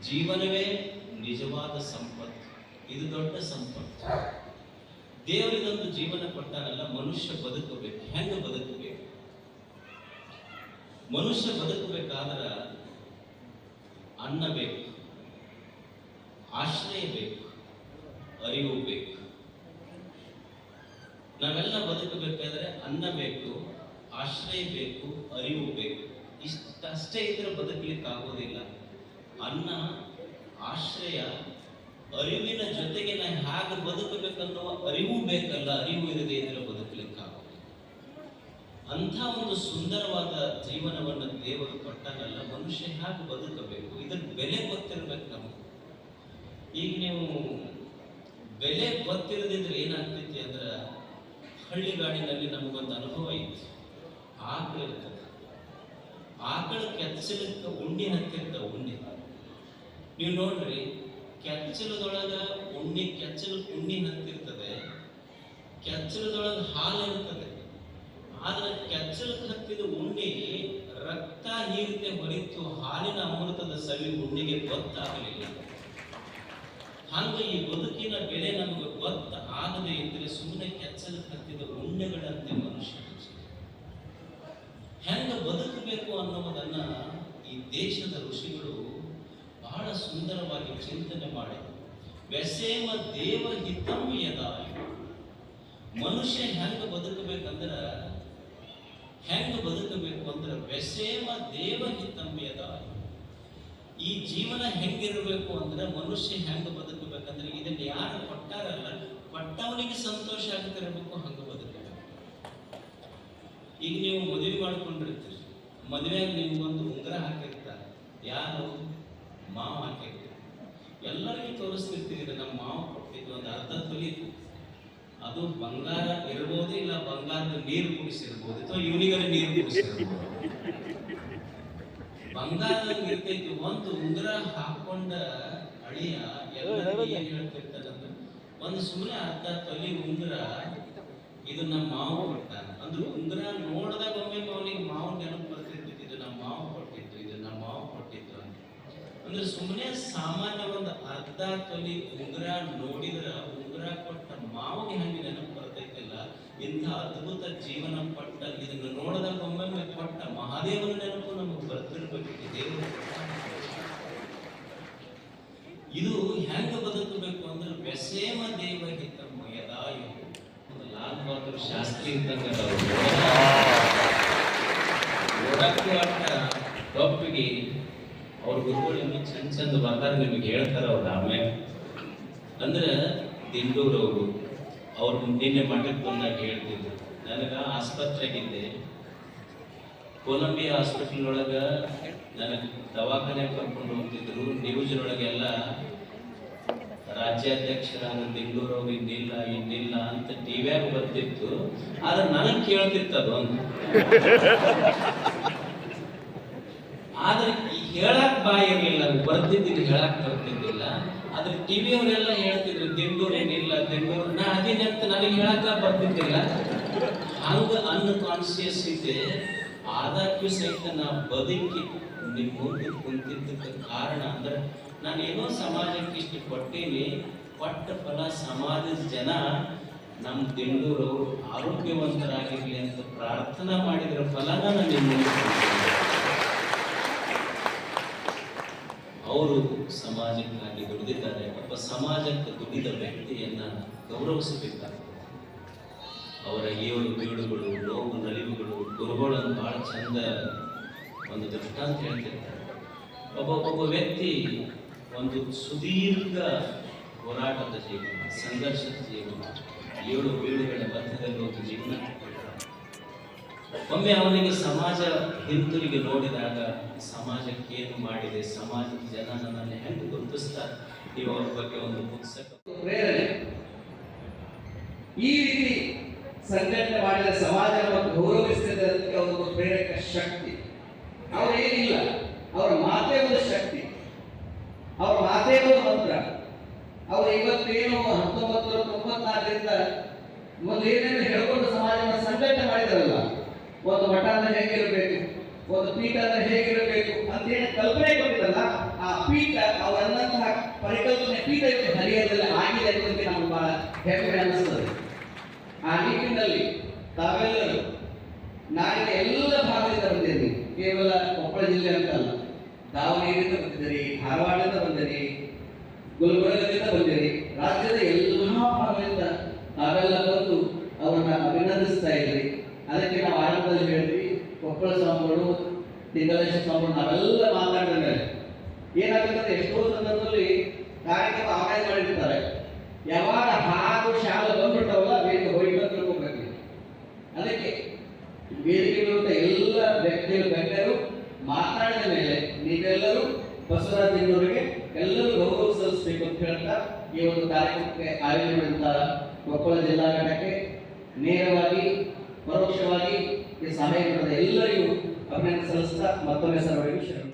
ಜೀವನವೇ ನಿಜವಾದ ಸಂಪತ್ತು. ಇದು ದೊಡ್ಡ ಸಂಪತ್ತು. ದೇವರಿಗೊಂದು ಜೀವನ ಕೊಟ್ಟಾರಲ್ಲ, ಮನುಷ್ಯ ಬದುಕಬೇಕು. ಹೆಂಗೆ ಬದುಕಬೇಕು? ಮನುಷ್ಯ ಬದುಕಬೇಕಾದ್ರೆ ಅನ್ನ ಬೇಕು, ಆಶ್ರಯ ಬೇಕು, ಅರಿವು ಬೇಕು. ನಾವೆಲ್ಲ ಬದುಕಬೇಕಾದ್ರೆ ಅನ್ನ ಬೇಕು, ಆಶ್ರಯ ಬೇಕು, ಅರಿವು ಬೇಕು. ಇಷ್ಟಷ್ಟೇ ಇದ್ರೆ ಬದುಕಲಿಕ್ಕೆ ಆಗೋದಿಲ್ಲ. ಅನ್ನ, ಆಶ್ರಯ, ಅರಿವಿನ ಜೊತೆಗೆ ನಾನು ಹೇಗೆ ಬದುಕಬೇಕನ್ನುವ ಅರಿವು ಬೇಕಲ್ಲ. ಅರಿವು ಇರದೇ ಇದ್ರೆ ಬದುಕಲಿಕ್ಕೆ ಆಗೋದಿಲ್ಲ. ಅಂಥ ಒಂದು ಸುಂದರವಾದ ಜೀವನವನ್ನು ದೇವರು ಕೊಟ್ಟಾಗಲ್ಲ, ಮನುಷ್ಯ ಹೇಗೆ ಬದುಕಬೇಕು, ಇದರ ಬೆಲೆ ಗೊತ್ತಿರ್ಬೇಕು ನಮಗೆ. ಈಗ ನೀವು ಬೆಲೆ ಗೊತ್ತಿರದಿದ್ರೆ ಏನಾಗ್ತೈತಿ ಅಂದ್ರೆ, ಹಳ್ಳಿಗಾಡಿನಲ್ಲಿ ನಮಗೊಂದು ಅನುಭವ ಐತಿ. ಆಕಳು ಇರ್ತದೆ, ಆಕಳ ಕೆಚ್ಚಲಕ್ಕೆ ಉಣ್ಣಿ ಹತ್ತಿರ್ತಾವ. ಉಣ್ಣಿ ನೀವು ನೋಡ್ರಿ, ಕೆಚ್ಚಲದೊಳಗ ಕೆಚ್ಚಲಕ್ಕೆ ಉಣ್ಣಿ ಹತ್ತಿರ್ತದೆ, ಕೆಚ್ಚಲದೊಳಗೆ ಹಾಲು ಇರ್ತದೆ. ಆದ್ರೆ ಕೆಚ್ಚಲಕ್ಕೆ ಹತ್ತಿದ ಉಣ್ಣಿ ರಕ್ತ ಹೀರತೆ ಹೊರಿತು ಹಾಲಿನ ಅಮೃತದ ಸವಿ ಉಣ್ಣಿಗೆ ಗೊತ್ತಾಗಲಿಲ್ಲ. ಹಂಗ ಈ ಬದುಕಿನ ಬೆಲೆ ನಮಗೆ ಆಗದೆ ಇದ್ರೆ ಸುಮ್ಮನೆ ಕೆಚ್ಚಲಕ್ಕೆ ಹತ್ತಿದ ಉಣ್ಣೆಗಳಂತೆ ಮನುಷ್ಯ ಹೆಂಗ ಬದುಕಬೇಕು ಅನ್ನೋದನ್ನ ಈ ದೇಶದ ಋಷಿಗಳು ಬಹಳ ಸುಂದರವಾಗಿ ಚಿಂತನೆ ಮಾಡಿದರು. ವ್ಯಸೇಮ ದೇವ ಹಿತಂ ಯದಾಯ. ಮನುಷ್ಯ ಹೆಂಗ ಬದುಕಬೇಕಂದ್ರೆ ವ್ಯಸೇಮ ದೇವ ಹಿತಂ ಯದಾಯ. ಈ ಜೀವನ ಹೆಂಗಿರಬೇಕು ಅಂದ್ರೆ, ಮನುಷ್ಯ ಹೆಂಗ ಬದುಕಬೇಕಂದ್ರೆ, ಇದನ್ನ ಯಾರು ಕೊಟ್ಟಾರಲ್ಲ, ಕೊಟ್ಟವನಿಗೆ ಸಂತೋಷ ಆಗ್ತಿರಬೇಕು, ಹಂಗ ಬದುಕಬೇಕು. ಈಗ ನೀವು ಮದುವೆ ಮಾಡ್ಕೊಂಡಿರ್ತೀರಿ, ಮದುವೆಯಾಗ ನಿಮ್ಗೊಂದು ಉಂಗುರ ಹಾಕಿರ್ತಾರೆ. ಯಾರು? ಮಾವ ಹಾಕಿರ್ತೀರಿ. ಎಲ್ಲರಿಗೂ ತೋರಿಸ್ತಿರ್ತೀರಿ, ನಮ್ಮ ಮಾವ ಕೊಟ್ಟಿದ್ದು ಒಂದು ಅರ್ಧ ತೊಲಿ. ಅದು ಬಂಗಾರ ಇರ್ಬೋದು, ಇಲ್ಲ ಬಂಗಾರದ ನೀರು ಕುಡಿಸಿರ್ಬೋದು, ಅಥವಾ ಇವನಿಗರ ನೀರು ಕುಡಿಸಿರ್ಬೋದು. ಬಂಗಾರದಂಗೆ ಇರ್ತೈತಿ. ಒಂದು ಉಂಗುರ ಹಾಕೊಂಡ ಅಳಿಯ ಎಲ್ಲರಿಗೂ ಏನ್ ಹೇಳ್ತಿರ್ತಾರಂದ್ರೆ, ಒಂದು ಸುಮ್ಮನೆ ಅರ್ಧ ತೊಲಿ ಉಂಗುರ ಇದು ನಮ್ಮ ಮಾವ ಕೊಟ್ಟಾನ ಅಂದ್ರೆ, ಉಂಗುರ ನೋಡಿದಾಗ ಒಮ್ಮೆ ಅವನಿಗೆ ಮಾವ ನೆನಪು ಬರ್ತಿರ್ತೈತಿ, ಇದು ನಮ್ಮ ಮಾವ ಕೊಟ್ಟಿದ್ದು, ಇದು ನಮ್ಮ ಮಾವ ಕೊಟ್ಟಿದ್ದು ಅಂತ. ಅಂದ್ರೆ ಸುಮ್ಮನೆ ಸಾಮಾನ್ಯ ಒಂದು ಅರ್ಧ ತೊಲಿ ಉಂಗುರ ನೋಡಿದ್ರ ಉಂಗುರ ಕೊಟ್ಟ ಮಾವಿಗೆ ಹಂಗೆ ನೆನಪು ಬರ್ತೈತಿಲ್ಲ. ಇಂಥ ಅದ್ಭುತ ಜೀವನ ಪಟ್ಟ ಇದನ್ನು ನೋಡಿದಾಗ ಒಮ್ಮೊಮ್ಮೆ ಕೊಟ್ಟ ಮಹಾದೇವನ ನೆನಪು ನಮಗೆ ಬರ್ತಿರ್ಬೇಕು. ದೇವರು ಇದು ಹೆಂಗ ಬದುಕಬೇಕು ಅಂದ್ರೆ, ವ್ಯಸೇಮ ದೇವ ಹಿತಂ ಯದಾಯ. ಲಾಲ್ ಬಹದ್ದೂರ್ ಶಾಸ್ತ್ರಿ ಇದ್ದಂಗೆ ಓಡಕ್ಕೆ ಆಟ ಟೊಪ್ಪಿಗೆ ಅವ್ರ ಗುರುಗಳು ಇನ್ನೂ ಚಂದ ಬರ್ತಾರ, ನಿಮಗೆ ಹೇಳ್ತಾರ ಅವ್ರು ಆಮೇಲೆ. ಅಂದ್ರೆ ದಿಂಡೂರವರು ಅವ್ರು ನಿನ್ನೆ ಮಠಕ್ಕೆ ಬಂದಾಗ ಹೇಳ್ತಿದ್ರು, ನನಗೆ ಆಸ್ಪತ್ರೆಗಿದ್ದೆ, ಕೊಲಂಬಿಯಾ ಹಾಸ್ಪಿಟಲ್ ಒಳಗೆ ನನಗೆ ದವಾಖಾನೆ ಕರ್ಕೊಂಡು ಹೋಗ್ತಿದ್ರು. ನ್ಯೂಸ್ನೊಳಗೆಲ್ಲ ರಾಜ್ಯಾಧ್ಯಕ್ಷರಾದ ದಿಂಡೂರವ್ರು ಇನ್ನಿಲ್ಲ ಅಂತ ಟಿವಿಯಾಗ ಬರ್ತಿತ್ತು. ಆದ್ರೆ ನನಗೆ ಕೇಳ್ತಿತ್ತದು ಅಂತ. ಆದ್ರೆ ಹೇಳಕ್ ಬಾಯಿ ಇರಲಿಲ್ಲ, ಬರ್ತಿದ್ದೀನಿ, ಹೇಳಕ್ ಬರ್ತಿದ್ದಿಲ್ಲ. ಆದ್ರೆ ಟಿವಿಯವರೆಲ್ಲ ಹೇಳ್ತಿದ್ರು ದಿಂಡೂರು ಏನಿಲ್ಲ, ದಿಂಡೂರು. ನಾ ಅದೇನಂತ ನನಗೆ ಹೇಳಕ ಬರ್ತಿದ್ದಿಲ್ಲ. ಹಂಗ ಅನ್ಕಾನ್ಶಿಯಸ್ ಇದೆ. ಆದಾಗ್ಯೂ ಸಹಿತ ನಾ ಬದುಕಿ ನಿಮ್ಮ ಮುಂದೆ ಕುಂತಿದ್ದಕ್ಕೆ ಕಾರಣ ಅಂದ್ರೆ, ನಾನೇನೋ ಸಮಾಜಕ್ಕೆ ಇಷ್ಟು ಕೊಟ್ಟೀನಿ, ಕೊಟ್ಟ ಫಲ ಸಮಾಜದ ಜನ ನಮ್ಮ ದಿಂಡೂರು ಆರೋಗ್ಯವಂತರಾಗಿರ್ಲಿ ಅಂತ ಪ್ರಾರ್ಥನಾ ಮಾಡಿದ್ರ ಫಲನ ನಾನು ನಿಮ್ಮ ಮುಂದೆ. ಅವರು ಸಮಾಜಕ್ಕಾಗಿ ದುಡಿದಿದ್ದಾರೆ. ಒಬ್ಬ ಸಮಾಜಕ್ಕೆ ದುಡಿದ ವ್ಯಕ್ತಿಯನ್ನ ಗೌರವಿಸಬೇಕಾಗ್ತದೆ. ಅವರ ಏಳು ಬೀಳುಗಳು, ನೋವು ನಲಿವುಗಳು, ಗುರುಗಳನ್ನು ಬಹಳ ಚಂದ ಒಂದು ದೃಷ್ಟಾಂತ ಹೇಳ್ತಿರ್ತಾರೆ. ಒಬ್ಬ ವ್ಯಕ್ತಿ ಒಂದು ಸುದೀರ್ಘ ಹೋರಾಟದ ಜೀವನ, ಸಂಘರ್ಷದ ಜೀವನ, ಏಳು ಬೀಳುಗಳ ಮಧ್ಯದಲ್ಲಿ ಒಂದು ಜೀವನ. ಒಮ್ಮೆ ಅವನಿಗೆ ಸಮಾಜ ಹಿಂತಿರುಗಿ ನೋಡಿದಾಗ, ಸಮಾಜಕ್ಕೆ ಏನು ಮಾಡಿದೆ, ಸಮಾಜದ ಜನ ನನ್ನನ್ನು ಹೆಂಗೆ ಗುರುತಿಸ್ತಾರೆ, ನೀವು ಅವ್ರ ಬಗ್ಗೆ ಒಂದು ಪುಸ್ತಕ ಪ್ರೇರಣೆ. ಈ ರೀತಿ ಸಂಘಟನೆ ಮಾಡಿದ ಸಮಾಜವನ್ನು ಗೌರವಿಸಿದ್ದಕ್ಕೆ ಒಂದು ಪ್ರೇರಕ ಶಕ್ತಿ. ಅವರೇನಿಲ್ಲ, ಅವರ ಮಾತೇ ಒಂದು ಶಕ್ತಿ, ಅವರ ಮಾತೇ ಒಂದು ಮಂತ್ರ. ಅವರು ಇವತ್ತೇನು 1994ರಿಂದ ಏನೇನು ಹೇಳ್ಕೊಂಡು ಸಮಾಜವನ್ನು ಸಂಘಟನೆ ಮಾಡಿದಾರಲ್ಲ, ಒಂದು ಮಠ ಅಂದ್ರೆ ಹೇಗಿರಬೇಕು, ಒಂದು ಪೀಠ ಅಂದ್ರೆ ಹೇಗಿರಬೇಕು ಅಂತ ಏನು ಕಲ್ಪನೆ ಕೊಟ್ಟಿರಲ್ಲ, ಆ ಪೀಠ ಅವರ ಹೆಮ್ಮೆ ಅನ್ನಿಸ್ತದೆ. ಆ ನಿಟ್ಟಿನಲ್ಲಿ ತಾವೆಲ್ಲರೂ ನಾಡಿನ ಎಲ್ಲ ಭಾಗದಿಂದ ಬಂದಿರಿ, ಕೇವಲ ಕೊಪ್ಪಳ ಜಿಲ್ಲೆ ಅಂತ ಅಲ್ಲ, ದಾವಣಗೆರೆಯಿಂದ ಬಂದಿದ್ದೀರಿ, ಧಾರವಾಡದಿಂದ ಬಂದಿರಿ, ಗುಲ್ಬರ್ಗದಿಂದ ಬಂದಿರಿ, ರಾಜ್ಯದ ಎಲ್ಲ ಭಾಗದಿಂದ ತಾವೆಲ್ಲ ಬಂದು ಅವರನ್ನ ಅಭಿನಂದಿಸ್ತಾ ಇದ್ರಿ. ಅದಕ್ಕೆ ನಾವು ಆರಂಭದಲ್ಲಿ ಹೇಳಿದ್ವಿ, ಕೊಪ್ಪಳ ಸ್ವಾಮಿಗಳು, ತಿಂಗಳೇಶ ಸ್ವಾಮಿಗಳು ನಾವೆಲ್ಲ ಮಾತಾಡಿದ ಮೇಲೆ ಏನಾಗುತ್ತೆ, ಎಷ್ಟೋ ಸಂದರ್ಭದಲ್ಲಿ ಕಾರ್ಯಕ್ರಮ ಆದಾಯ ಮಾಡಿರ್ತಾರೆ, ಯಾವಾಗ ಹಾಡು ಶಾಲೆ ಬಂದ್ಬಿಟ್ಟವಲ್ಲ ಬೇಗ ಹೋಗಿ ತಿಳ್ಕೊಬೇಕು. ಅದಕ್ಕೆ ವೇದಿಕೆ ವಿರುದ್ಧ ಎಲ್ಲ ವ್ಯಕ್ತಿಗಳು ಗಣ್ಯರು ಮಾತನಾಡಿದ ಮೇಲೆ ನೀವೆಲ್ಲರೂ ಬಸವರಾಜ ಅವರಿಗೆ ಎಲ್ಲರೂ ಗೌರವ ಸಲ್ಲಿಸಬೇಕು ಅಂತ ಹೇಳ್ತಾ ಈ ಒಂದು ಕಾರ್ಯಕ್ರಮಕ್ಕೆ ಆಯೋಜನೆ ಮಾಡಿದಂತ ಕೊಪ್ಪಳ ಜಿಲ್ಲಾ ಘಟಕಕ್ಕೆ ನೇರವಾಗಿ ಪರೋಕ್ಷವಾಗಿ ಈ ಸಹಾಯ ಮಾಡಿದ ಎಲ್ಲರಿಗೂ ಅಭಿನಂದನೆ ಸಲ್ಲಿಸ್ತಾ ಮತ್ತೊಮ್ಮೆ ಸರ್ವರಿಗೂ